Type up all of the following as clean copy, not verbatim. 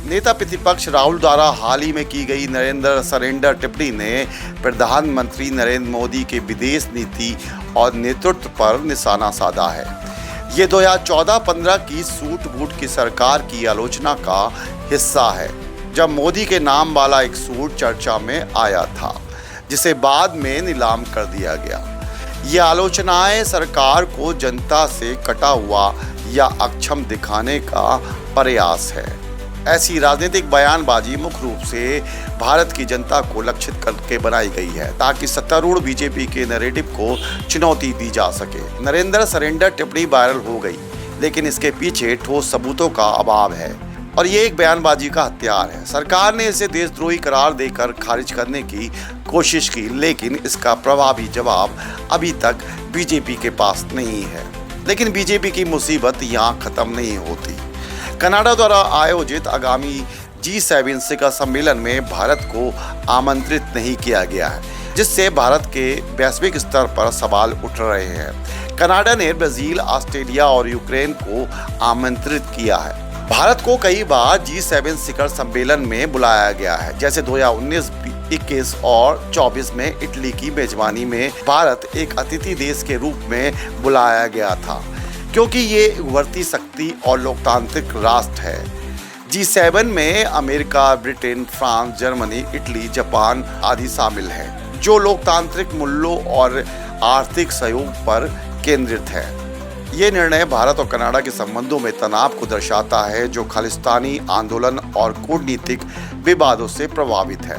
नेता प्रतिपक्ष राहुल द्वारा हाल ही में की गई नरेंद्र सरेंडर टिप्पणी ने प्रधानमंत्री नरेंद्र मोदी के विदेश नीति और नेतृत्व पर निशाना साधा है। ये 2014-15 की सूट बूट की सरकार की आलोचना का हिस्सा है, जब मोदी के नाम वाला एक सूट चर्चा में आया था, जिसे बाद में नीलाम कर दिया गया। ये आलोचनाएं सरकार को जनता से कटा हुआ या अक्षम दिखाने का प्रयास है। ऐसी राजनीतिक बयानबाजी मुख्य रूप से भारत की जनता को लक्षित करके बनाई गई है, ताकि सत्तारूढ़ बीजेपी के नैरेटिव को चुनौती दी जा सके। नरेंद्र सरेंडर टिप्पणी वायरल हो गई, लेकिन इसके पीछे ठोस सबूतों का अभाव है और ये एक बयानबाजी का हथियार है। सरकार ने इसे देशद्रोही करार देकर खारिज करने की कोशिश की, लेकिन इसका प्रभावी जवाब अभी तक बीजेपी के पास नहीं है। लेकिन बीजेपी की मुसीबत यहाँ खत्म नहीं होती। कनाडा द्वारा आयोजित आगामी G7 शिखर सम्मेलन में भारत को आमंत्रित नहीं किया गया है, जिससे भारत के वैश्विक स्तर पर सवाल उठ रहे हैं। कनाडा ने ब्राजील, ऑस्ट्रेलिया और यूक्रेन को आमंत्रित किया है। भारत को कई बार G7 शिखर सम्मेलन में बुलाया गया है, जैसे 2019, 21 और 24 में इटली की मेजबानी में भारत एक अतिथि देश के रूप में बुलाया गया था, क्योंकि ये उभरती शक्ति और लोकतांत्रिक राष्ट्र है। G7 में America, Britain, France, Germany, Italy, Japan आदि शामिल हैं, जो लोकतांत्रिक मूल्यों और आर्थिक सहयोग पर केंद्रित है। ये निर्णय भारत और कनाडा के संबंधों में तनाव को दर्शाता है, जो खालिस्तानी आंदोलन और कूटनीतिक विवादों से प्रभावित है।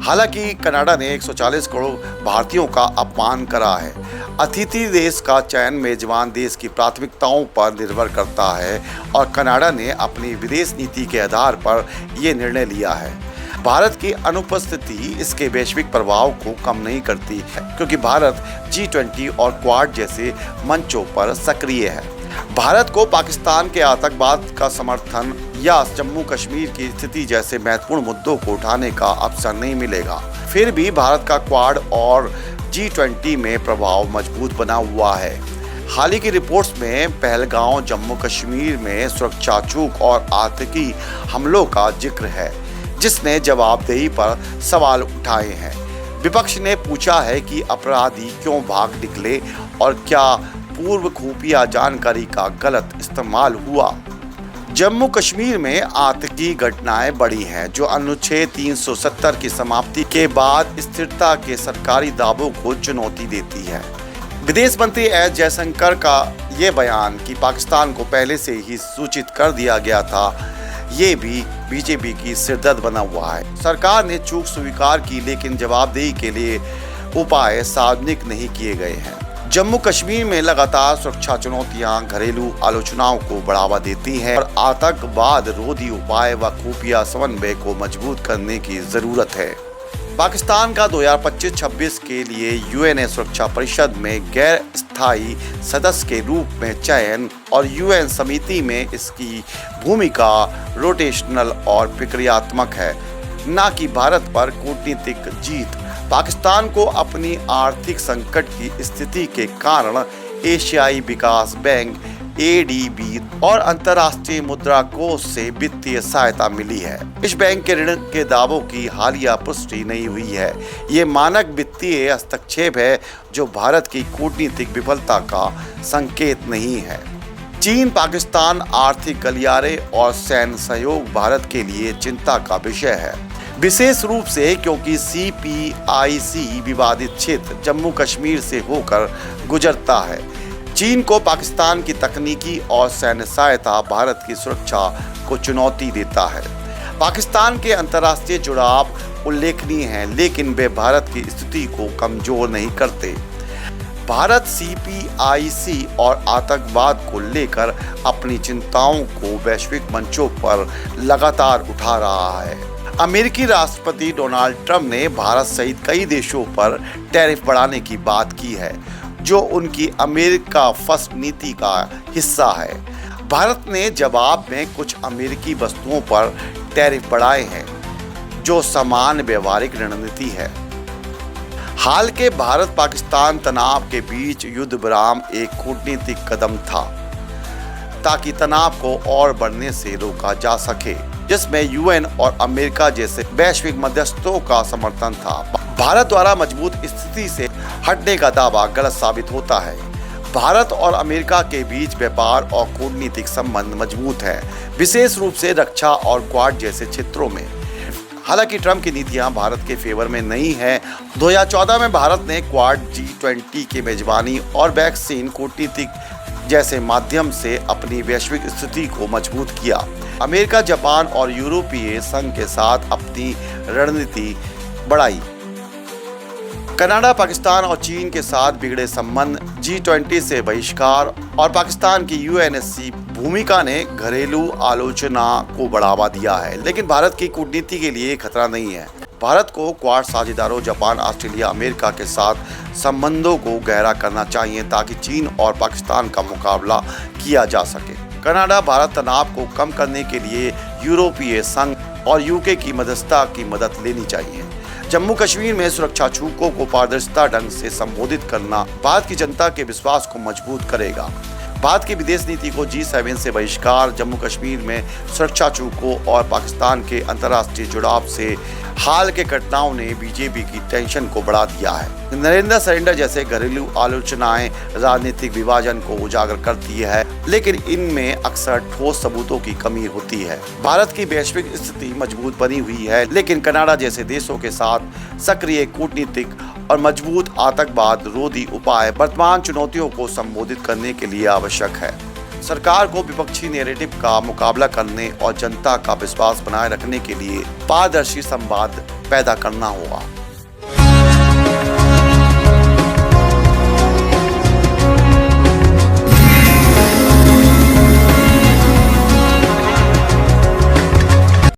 हालांकि कनाडा ने 140 करोड़ भारतीयों का अपमान करा है। अतिथि देश का चयन मेजबान देश की प्राथमिकताओं पर निर्भर करता है और कनाडा ने अपनी विदेश नीति के आधार पर यह निर्णय लिया है। भारत की अनुपस्थिति इसके वैश्विक प्रभाव को कम नहीं करती है, क्योंकि भारत G20 और क्वाड जैसे मंचों पर सक्रिय है। भारत को पाकिस्तान के आतंकवाद का समर्थन या जम्मू कश्मीर की स्थिति जैसे महत्वपूर्ण मुद्दों को उठाने का अवसर नहीं मिलेगा। फिर भी भारत का क्वाड और G20 में प्रभाव मजबूत बना हुआ है। हाल ही की रिपोर्ट्स में पहलगांव, जम्मू कश्मीर में सुरक्षा चूक और आतंकी हमलों का जिक्र है, जिसने जवाबदेही पर सवाल उठाए हैं। विपक्ष ने पूछा है कि अपराधी क्यों भाग निकले और क्या पूर्व खुफिया जानकारी का गलत इस्तेमाल हुआ। जम्मू कश्मीर में आतंकी घटनाएं बढ़ी हैं, जो अनुच्छेद 370 की समाप्ति के बाद स्थिरता के सरकारी दावों को चुनौती देती है। विदेश मंत्री एस जयशंकर का ये बयान कि पाकिस्तान को पहले से ही सूचित कर दिया गया था, ये भी बीजेपी की सिरदर्द बना हुआ है। सरकार ने चूक स्वीकार की, लेकिन जवाबदेही के लिए उपाय सार्वजनिक नहीं किए गए हैं। जम्मू कश्मीर में लगातार सुरक्षा चुनौतियां घरेलू आलोचनाओं को बढ़ावा देती हैं और आतंकवाद रोधी उपाय व खुफिया समन्वय को मजबूत करने की जरूरत है। पाकिस्तान का 2025-26 के लिए यूएन सुरक्षा परिषद में गैर स्थायी सदस्य के रूप में चयन और यूएन समिति में इसकी भूमिका रोटेशनल और प्रक्रियात्मक है, न कि भारत पर कूटनीतिक जीत। पाकिस्तान को अपनी आर्थिक संकट की स्थिति के कारण एशियाई विकास बैंक ADB और अंतर्राष्ट्रीय मुद्रा कोष से वित्तीय सहायता मिली है। इस बैंक के ऋण के दावों की हालिया पुष्टि नहीं हुई है। ये मानक वित्तीय हस्तक्षेप है, जो भारत की कूटनीतिक विफलता का संकेत नहीं है। चीन, पाकिस्तान आर्थिक गलियारे और सैन्य सहयोग भारत के लिए चिंता का विषय है, विशेष रूप से क्योंकि CPIC विवादित क्षेत्र जम्मू कश्मीर से होकर गुजरता है। चीन को पाकिस्तान की तकनीकी और सैन्य सहायता भारत की सुरक्षा को चुनौती देता है। पाकिस्तान के अंतर्राष्ट्रीय जुड़ाव उल्लेखनीय हैं, लेकिन वे भारत की स्थिति को कमजोर नहीं करते। भारत CPIC और आतंकवाद को लेकर अपनी चिंताओं को वैश्विक मंचों पर लगातार उठा रहा है। अमेरिकी राष्ट्रपति डोनाल्ड ट्रंप ने भारत सहित कई देशों पर टैरिफ बढ़ाने की बात की है, जो उनकी अमेरिका फर्स्ट नीति का हिस्सा है। भारत ने जवाब में कुछ अमेरिकी वस्तुओं पर टैरिफ बढ़ाए हैं, जो समान व्यवहारिक रणनीति है। हाल के भारत पाकिस्तान तनाव के बीच युद्ध विराम एक कूटनीतिक कदम था, ताकि तनाव को और बढ़ने से रोका जा सके। जिसमें यूएन और अमेरिका जैसे वैश्विक मध्यस्थों का समर्थन था। भारत द्वारा मजबूत स्थिति से हटने का दावा गलत साबित होता है। भारत और अमेरिका के बीच व्यापार और कूटनीतिक संबंध मजबूत है, विशेष रूप से रक्षा और क्वाड जैसे क्षेत्रों में। हालांकि ट्रंप की नीतियां भारत के फेवर में नहीं है। 2014 में भारत ने क्वाड, G20 की मेजबानी और वैक्सीन कूटनीतिक जैसे माध्यम से अपनी वैश्विक स्थिति को मजबूत किया। अमेरिका, जापान और यूरोपीय संघ के साथ अपनी रणनीति बढ़ाई। कनाडा, पाकिस्तान और चीन के साथ बिगड़े संबंध, G20 से बहिष्कार और पाकिस्तान की UNSC भूमिका ने घरेलू आलोचना को बढ़ावा दिया है, लेकिन भारत की कूटनीति के लिए खतरा नहीं है। भारत को क्वाड साझेदारों जापान, ऑस्ट्रेलिया, अमेरिका के साथ संबंधों को गहरा करना चाहिए ताकि चीन और पाकिस्तान का मुकाबला किया जा सके। कनाडा भारत तनाव को कम करने के लिए यूरोपीय संघ और UK की मध्यस्थता की मदद लेनी चाहिए। जम्मू कश्मीर में सुरक्षा चूकों को पारदर्शिता ढंग से संबोधित करना भारत की जनता के विश्वास को मजबूत करेगा। भारत की विदेश नीति को G7 से बहिष्कार, जम्मू कश्मीर में सुरक्षा चूकों और पाकिस्तान के अंतर्राष्ट्रीय जुड़ाव से हाल के घटनाओं ने बीजेपी की टेंशन को बढ़ा दिया है। नरेंद्र सरेंडर जैसे घरेलू आलोचनाएं राजनीतिक विभाजन को उजागर करती है, लेकिन इनमें अक्सर ठोस सबूतों की कमी होती है। भारत की वैश्विक स्थिति मजबूत बनी हुई है, लेकिन कनाडा जैसे देशों के साथ सक्रिय कूटनीतिक और मजबूत आतंकवाद रोधी उपाय वर्तमान चुनौतियों को संबोधित करने के लिए आवश्यक है। सरकार को विपक्षी नैरेटिव का मुकाबला करने और जनता का विश्वास बनाए रखने के लिए पारदर्शी संवाद पैदा करना होगा।